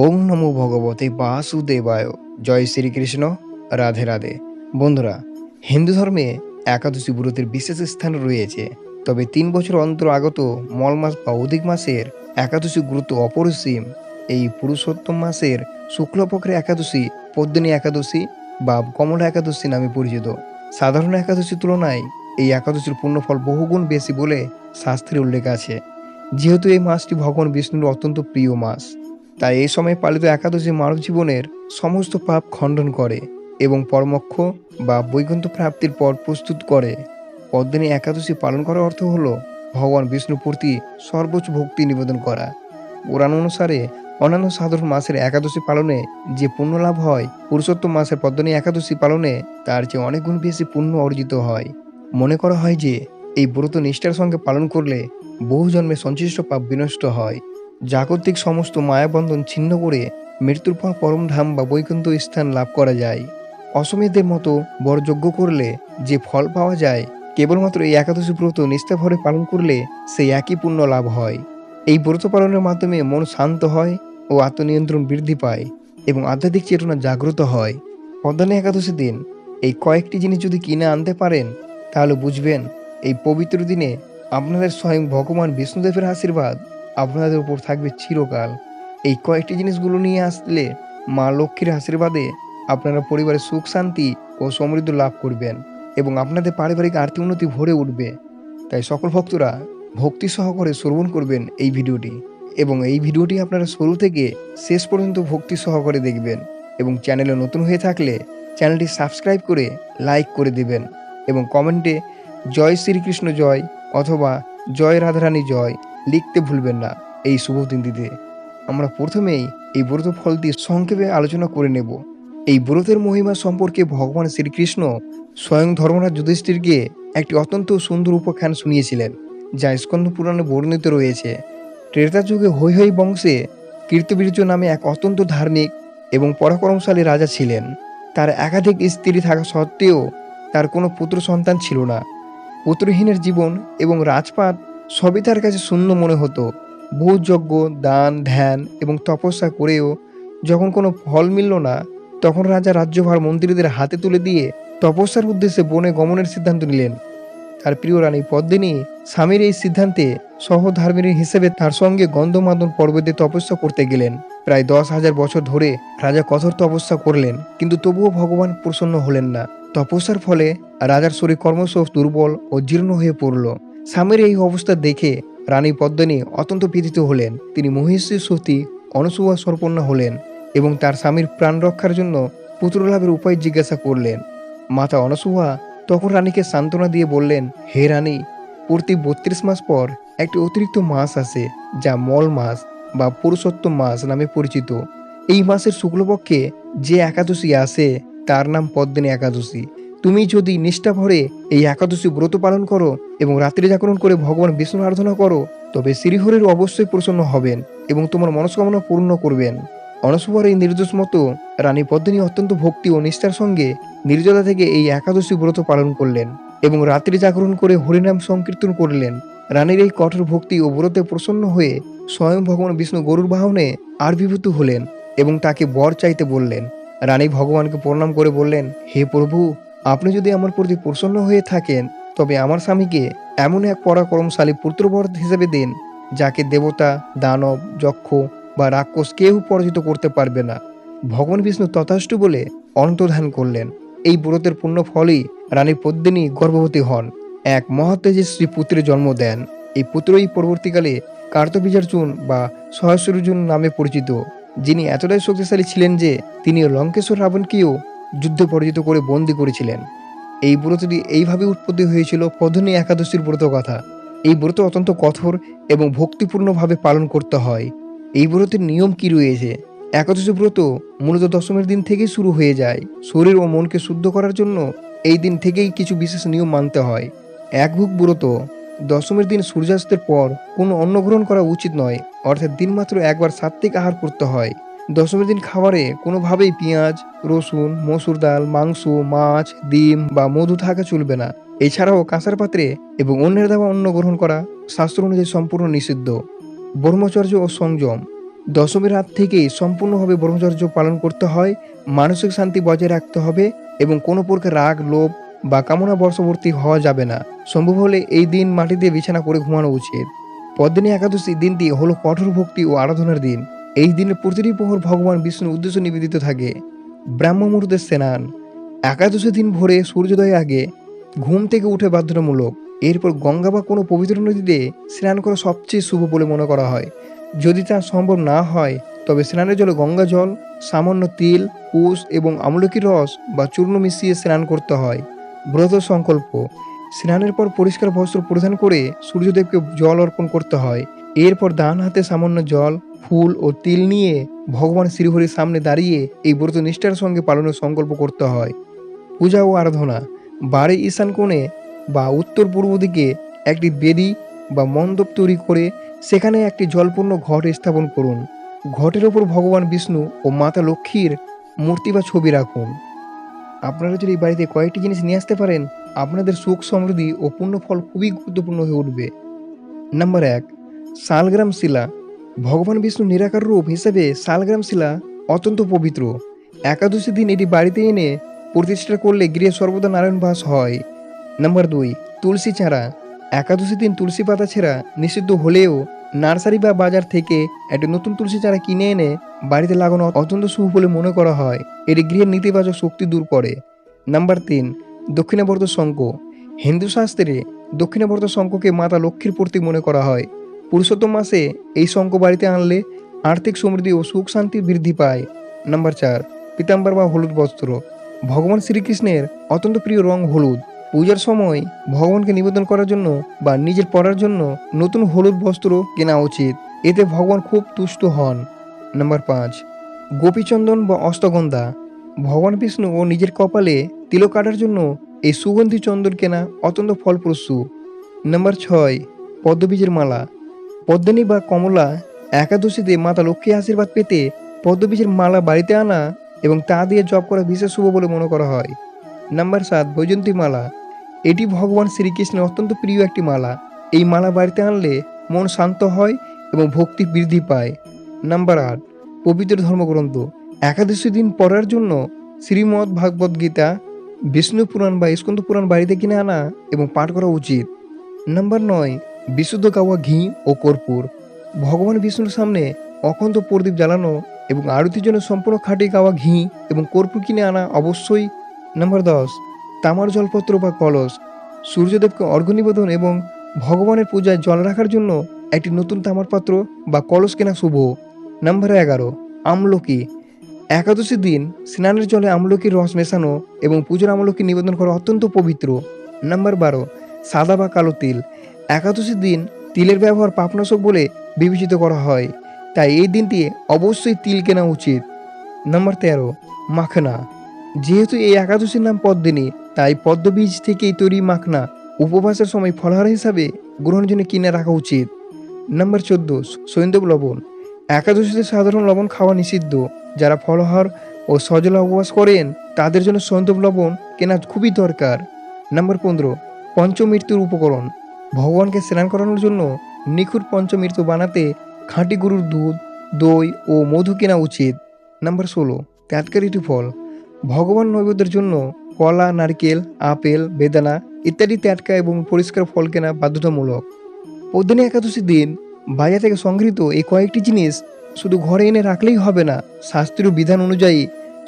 ওং নমো ভগবতে বাসুদেবায়। জয় শ্রীকৃষ্ণ। রাধে রাধে। বন্ধুরা, হিন্দু ধর্মে একাদশী ব্রতের বিশেষ স্থান রয়েছে। তবে ৩ বছর অন্তর আগত মল মাস বা অধিক মাসের একাদশী গুরুত্ব অপরিসীম। এই পুরুষোত্তম মাসের শুক্লপক্ষের একাদশী পদ্মিনী একাদশী বা কমলা একাদশী নামে পরিচিত। সাধারণ একাদশীর তুলনায় এই একাদশীর পুণ্যফল বহুগুণ বেশি বলে শাস্ত্রে উল্লেখ আছে। যেহেতু এই মাসটি ভগবান বিষ্ণুর অত্যন্ত প্রিয় মাস, তাই এই সময় পালিত একাদশী মানব জীবনের সমস্ত পাপ খণ্ডন করে এবং পরমোক্ষ বা বৈকুণ্ঠ প্রাপ্তির পর প্রস্তুত করে। পদ্মিনী একাদশী পালন করার অর্থ হল ভগবান বিষ্ণুর প্রতি সর্বোচ্চ ভক্তি নিবেদন করা। পুরাণ অনুসারে অন্যান্য সাধারণ মাসের একাদশী পালনে যে পুণ্য লাভ হয়, পুরুষোত্তম মাসের পদ্মিনী একাদশী পালনে তার চেয়ে অনেক গুণ বেশি পুণ্য অর্জিত হয়। মনে করা হয় যে এই ব্রত নিষ্ঠার সঙ্গে পালন করলে বহু জন্মে সঞ্চিষ্ট পাপ বিনষ্ট হয়, জাগতিক সমস্ত মায়াবন্ধন ছিন্ন করে মৃত্যুর পর পরমধাম বা বৈকুণ্ঠ স্থান লাভ করা যায়। অশ্বমেধের মতো বড় যজ্ঞ করলে যে ফল পাওয়া যায়, কেবলমাত্র এই একাদশী ব্রত নিষ্ঠাভরে পালন করলে সেই একই পুণ্য লাভ হয়। এই ব্রত পালনের মাধ্যমে মন শান্ত হয় ও আত্মনিয়ন্ত্রণ বৃদ্ধি পায় এবং আধ্যাত্মিক চেতনা জাগ্রত হয়। পদ্মিনী একাদশীর দিন এই কয়েকটি জিনিস যদি কিনে আনতে পারেন, তাহলে বুঝবেন এই পবিত্র দিনে আপনাদের স্বয়ং ভগবান বিষ্ণুদেবের আশীর্বাদ আপনাদের উপর থাকবে চিরকাল। এই কয়েকটি জিনিসগুলো নিয়ে আসলে মা লক্ষ্মীর আশীর্বাদে আপনারা পরিবারের সুখ শান্তি ও সমৃদ্ধি লাভ করবেন এবং আপনাদের পারিবারিক আর্থিক উন্নতি ভরে উঠবে। তাই সকল ভক্তরা ভক্তি সহকারে শ্রবণ করবেন এই ভিডিওটি, এবং এই ভিডিওটি আপনারা শুরু থেকে শেষ পর্যন্ত ভক্তি সহকারে দেখবেন এবং চ্যানেলে নতুন হয়ে থাকলে চ্যানেলটি সাবস্ক্রাইব করে লাইক করে দেবেন এবং কমেন্টে জয় শ্রীকৃষ্ণ জয় অথবা জয় রাধারানী জয় লিখতে ভুলবেন না। এই শুভ দিনটিতে আমরা প্রথমেই এই ব্রত ফলটি সংক্ষেপে আলোচনা করে নেব। এই ব্রতের মহিমা সম্পর্কে ভগবান শ্রীকৃষ্ণ স্বয়ং ধর্মরাজ যুধিষ্ঠিরকে একটি অত্যন্ত সুন্দর উপাখ্যান শুনিয়েছিলেন, যা স্কন্দ পুরাণে বর্ণিত রয়েছে। ত্রেতা যুগে হৈহয় বংশে কীর্তিবীর্য নামে এক অত্যন্ত ধার্মিক এবং পরাক্রমশালী রাজা ছিলেন। তার একাধিক স্ত্রী থাকা সত্ত্বেও তার কোনো পুত্র সন্তান ছিল না। পুত্রহীনের জীবন এবং রাজপাট সবই তার কাছে শূন্য মনে হতো। বহু যজ্ঞ, দান, ধ্যান এবং তপস্যা করেও যখন কোনো ফল মিলল না, তখন রাজা রাজ্যভার মন্ত্রীদের হাতে তুলে দিয়ে তপস্যার উদ্দেশ্যে বনে গমনের সিদ্ধান্ত নিলেন। তার প্রিয় রানী পদ্মিনী স্বামীর এই সিদ্ধান্তে সহধর্মিণী হিসেবে তার সঙ্গে গন্ধমাদন পর্বতে তপস্যা করতে গেলেন। প্রায় 10,000 বছর ধরে রাজা কঠোর তপস্যা করলেন, কিন্তু তবুও ভগবান প্রসন্ন হলেন না। তপস্যার ফলে রাজার শরীর ক্রমশ দুর্বল ও জীর্ণ হয়ে পড়ল। স্বামীর এই অবস্থা দেখে রানী পদ্মিনী অত্যন্ত পীড়িত হলেন। তিনি মহিষী সতী অনসূয়া সর্পণ্যা হলেন এবং তার স্বামীর প্রাণ রক্ষার জন্য পুত্রলাভের উপায় জিজ্ঞাসা করলেন। মাতা অনসূয়া তখন রানীকে সান্ত্বনা দিয়ে বললেন, হে রানী, প্রতি 32 মাস পর একটি অতিরিক্ত মাস আসে, যা মল মাস বা পুরুষোত্তম মাস নামে পরিচিত। এই মাসের শুক্লপক্ষে যে একাদশী আসে তার নাম পদ্মিনী একাদশী। তুমি যদি নিষ্ঠা ভরে এই একাদশী ব্রত পালন করো এবং রাত্রি জাগরণ করে ভগবান বিষ্ণুর আরাধনা করো, তবে শ্রীহরির অবশ্যই প্রসন্ন হবেন এবং তোমার মনস্কামনা পূর্ণ করবেন। অনসূয়ার এই নির্দোষ মতো রানী পদ্মিনী অত্যন্ত ভক্তি ও নিষ্ঠার সঙ্গে নির্জলা থেকে এই একাদশী ব্রত পালন করলেন এবং রাত্রি জাগরণ করে হরিনাম সংকীর্তন করলেন। রানীর এই কঠোর ভক্তি ও ব্রতে প্রসন্ন হয়ে স্বয়ং ভগবান বিষ্ণু গরুর বাহনে আবির্ভূত হলেন এবং তাকে বর চাইতে বললেন। রানী ভগবানকে প্রণাম করে বললেন, হে প্রভু, আপনি যদি আমার প্রতি প্রসন্ন হয়ে থাকেন, তবে আমার স্বামীকে এমন এক পরাক্রমশালী পুত্রবর হিসেবে দিন, যাকে দেবতা, দানব, যক্ষ বা রাক্ষস কেউ পরাজিত করতে পারবে না। ভগবান বিষ্ণু তথাস্তু বলে অন্তর্ধান করলেন। এই ব্রতের পূর্ণ ফলই রানী পদ্মিনী গর্ভবতী হন, এক মহাতেজস্বী পুত্রের জন্ম দেন। এই পুত্রই পরবর্তীকালে কার্তবীর্যার্জুন বা সহস্রার্জুন নামে পরিচিত, যিনি এতটাই শক্তিশালী ছিলেন যে তিনি লঙ্কেশ্বর রাবণকেও যুদ্ধে পরাজিত করে বন্দী করেছিলেন। এই ব্রতটি এইভাবে উৎপত্তি হয়েছিল পদ্মিনী একাদশীর ব্রত কথা। এই ব্রত অত্যন্ত কঠোর এবং ভক্তিপূর্ণভাবে পালন করতে হয়। এই ব্রতের নিয়ম কি রয়েছে? একাদশী ব্রত মূলত দশমীর দিন থেকেই শুরু হয়ে যায়। শরীর ও মনকে শুদ্ধ করার জন্য এই দিন থেকেই কিছু বিশেষ নিয়ম মানতে হয়। একভুক ব্রত: দশমীর দিন সূর্যাস্তের পর কোনো অন্ন গ্রহণ করা উচিত নয়, অর্থাৎ দিনমাত্র একবার সাত্ত্বিক আহার করতে হয়। দশমীর দিন খাবারে কোনোভাবেই পেঁয়াজ, রসুন, মসুর ডাল, মাংস, মাছ, ডিম বা মধু থাকা চলবে না। এছাড়াও কাঁসার পাত্রে এবং অন্যের দেওয়া অন্ন গ্রহণ করা শাস্ত্র অনুযায়ী সম্পূর্ণ নিষিদ্ধ। ব্রহ্মচর্য ও সংযম: দশমীর রাত থেকেই সম্পূর্ণভাবে ব্রহ্মচর্য পালন করতে হয়, মানসিক শান্তি বজায় রাখতে হবে এবং কোনো প্রকার রাগ, লোভ বা কামনা বশবর্তী হওয়া যাবে না। সম্ভব হলে এই দিন মাটিতে বিছানা করে ঘুমানো উচিত। পদ্মিনী একাদশী দিনটি হলো কঠোর ভক্তি ও আরাধনার দিন। এই দিনে প্রতিটি প্রহর ভগবান বিষ্ণুর উদ্দেশ্যে নিবেদিত থাকে। ব্রাহ্ম মুহূর্তে স্নান। একাদশী দিন ভোরে সূর্যোদয়ের আগে ঘুম থেকে উঠে বাধ্যতামূলক। এরপর গঙ্গা বা কোনো পবিত্র নদীতে স্নান করা সবচেয়ে শুভ বলে মনে করা হয়। যদি তা সম্ভব না হয় তবে স্নানের জলে গঙ্গা জল, সামান্য তিল, কুশ এবং আমলকির রস বা চূর্ণ মিশিয়ে স্নান করতে হয়। ব্রত সংকল্প। স্নানের পর পরিষ্কার বস্ত্র পরিধান করে সূর্যদেবকে জল অর্পণ করতে হয়। এরপর ডান হাতে সামান্য জল, ফুল ও তিল নিয়ে ভগবান শ্রীহরির সামনে দাঁড়িয়ে এই ব্রত নিষ্ঠার সঙ্গে পালনের সংকল্প করতে হয়। পূজা ও আরাধনা। বাড়ির ঈশান কোণে বা উত্তর পূর্ব দিকে একটি বেদি বা মণ্ডপ তৈরি করে সেখানে একটি জলপূর্ণ ঘট স্থাপন করুন। ঘটের ওপর ভগবান বিষ্ণু ও মাতা লক্ষ্মীর মূর্তি বা ছবি রাখুন। আপনারা যদি বাড়িতে কয়েকটি জিনিস নিয়ে আসতে পারেন, আপনাদের সুখ, সমৃদ্ধি ও পুণ্য ফল খুবই গুরুত্বপূর্ণ হয়ে উঠবে। নাম্বার ১, শালগ্রাম শিলা। ভগবান বিষ্ণু নিরাকার রূপ হিসেবে শালগ্রাম শিলা অত্যন্ত পবিত্র। একাদশী দিন এটি বাড়িতে এনে প্রতিষ্ঠা করলে গৃহে সর্বদা নারায়ণ বাস হয়। নাম্বার ২, তুলসী চারা। একাদশী দিন তুলসী পাতা ছেঁড়া নিষিদ্ধ হলেও নার্সারি বা বাজার থেকে একটি নতুন তুলসী চারা কিনে এনে বাড়িতে লাগানো অত্যন্ত শুভ বলে মনে করা হয়। এটি গৃহের নেতিবাচক শক্তি দূর করে। নাম্বার ৩, দক্ষিণাবর্ত শঙ্খ। হিন্দু শাস্ত্রে দক্ষিণাবর্ত শঙ্খকে মাতা লক্ষ্মীর প্রতীক মনে করা হয়। পুরুষোত্তম মাসে এই শঙ্খ বাড়িতে আনলে আর্থিক সমৃদ্ধি ও সুখ শান্তি বৃদ্ধি পায়। নাম্বার ৪, পীতাম্বর বা হলুদ বস্ত্র। ভগবান শ্রীকৃষ্ণের অত্যন্ত প্রিয় রং হলুদ। পূজার সময় ভগবানকে নিবেদন করার জন্য বা নিজের পরার জন্য নতুন হলুদ বস্ত্র কেনা উচিত। এতে ভগবান খুব তুষ্ট হন। নাম্বার ৫, গোপীচন্দন বা অষ্টগন্ধা। ভগবান বিষ্ণু ও নিজের কপালে তিলক কাটার জন্য এই সুগন্ধি চন্দন কেনা অত্যন্ত ফলপ্রসূ। নাম্বার ৬, পদ্মবীজের মালা। পদ্মিনী বা কমলা একাদশীতে মাতা লক্ষ্মীর আশীর্বাদ পেতে পদ্মবীজের মালা বাড়িতে আনা এবং তা দিয়ে জপ করা বিশেষ শুভ বলে মনে করা হয়। নাম্বার ৭, বৈজন্তী মালা। এটি ভগবান শ্রীকৃষ্ণের অত্যন্ত প্রিয় একটি মালা। এই মালা বাড়িতে আনলে মন শান্ত হয় এবং ভক্তি বৃদ্ধি পায়। নাম্বার ৮, পবিত্র ধর্মগ্রন্থ। একাদশী দিন পড়ার জন্য শ্রীমদ্ ভাগবত গীতা, বিষ্ণু পুরাণ বা স্কন্দ পুরাণ বাড়িতে কিনে আনা এবং পাঠ করা উচিত। নাম্বার ৯, বিশুদ্ধ গাওয়া ঘি ও কর্পূর। ভগবান বিষ্ণুর সামনে অখণ্ড প্রদীপ জ্বালানো এবং আরতির জন্য সম্পূর্ণ খাঁটি গাওয়া ঘি এবং কর্পূর কিনে আনা অবশ্যই। নাম্বার ১০, তামার জলপত্র বা কলস। সূর্যদেবকে অর্ঘ্য নিবেদন এবং ভগবানের পূজায় জল রাখার জন্য একটি নতুন তামার পাত্র বা কলস কেনা শুভ। নাম্বার ১১, আমলকি। একাদশীর দিন স্নানের জলে আমলকির রস মেশানো এবং পুজোর আমলকি নিবেদন করা অত্যন্ত পবিত্র। নাম্বার ১২, সাদা বা কালো তিল। একাদশীর দিন তিলের ব্যবহার পাপনাশক বলে বিবেচিত করা হয়, তাই এই দিনটি অবশ্যই তিল কেনা উচিত। নাম্বার ১৩, মাখনা। যেহেতু এই একাদশীর নাম পদ্মিনী, তাই পদ্মবীজ থেকেই তৈরি মাখনা উপবাসের সময় ফলাহার হিসাবে গ্রহণের জন্য কিনে রাখা উচিত। নাম্বার ১৪, সৈন্ধব লবণ। একাদশীতে সাধারণ লবণ খাওয়া নিষিদ্ধ। যারা ফলাহার ও সজলা উপবাস করেন তাদের জন্য সৈন্ধব লবণ কেনা খুবই দরকার। নাম্বার ১৫, পঞ্চমৃত্যুর উপকরণ। ভগবানকে স্নান করানোর জন্য নিখুঁত পঞ্চমৃত্যু বানাতে খাঁটি গরুর দুধ, দই ও মধু কেনা উচিত। নাম্বার ১৬, ট্যাটকারিটি ফল। ভগবান নৈবেদ্যের জন্য কলা, নারকেল, আপেল, বেদানা ইত্যাদি টাটকা এবং পরিষ্কার ফল কেনা বাধ্যতামূলক। পদ্মিনী একাদশীর দিন বাজার থেকে সংগৃহীত এই কয়েকটি জিনিস শুধু ঘরে এনে রাখলেই হবে না, শাস্ত্রীয় বিধান অনুযায়ী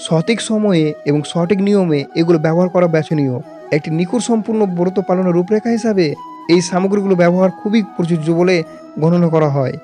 সঠিক সময়ে এবং সঠিক নিয়মে এগুলো ব্যবহার করা বাঞ্ছনীয়। একটি নিখুঁত সম্পূর্ণ ব্রত পালনের রূপরেখা হিসাবে এই সামগ্রীগুলো ব্যবহার খুবই প্রযোজ্য বলে গণনা করা হয়।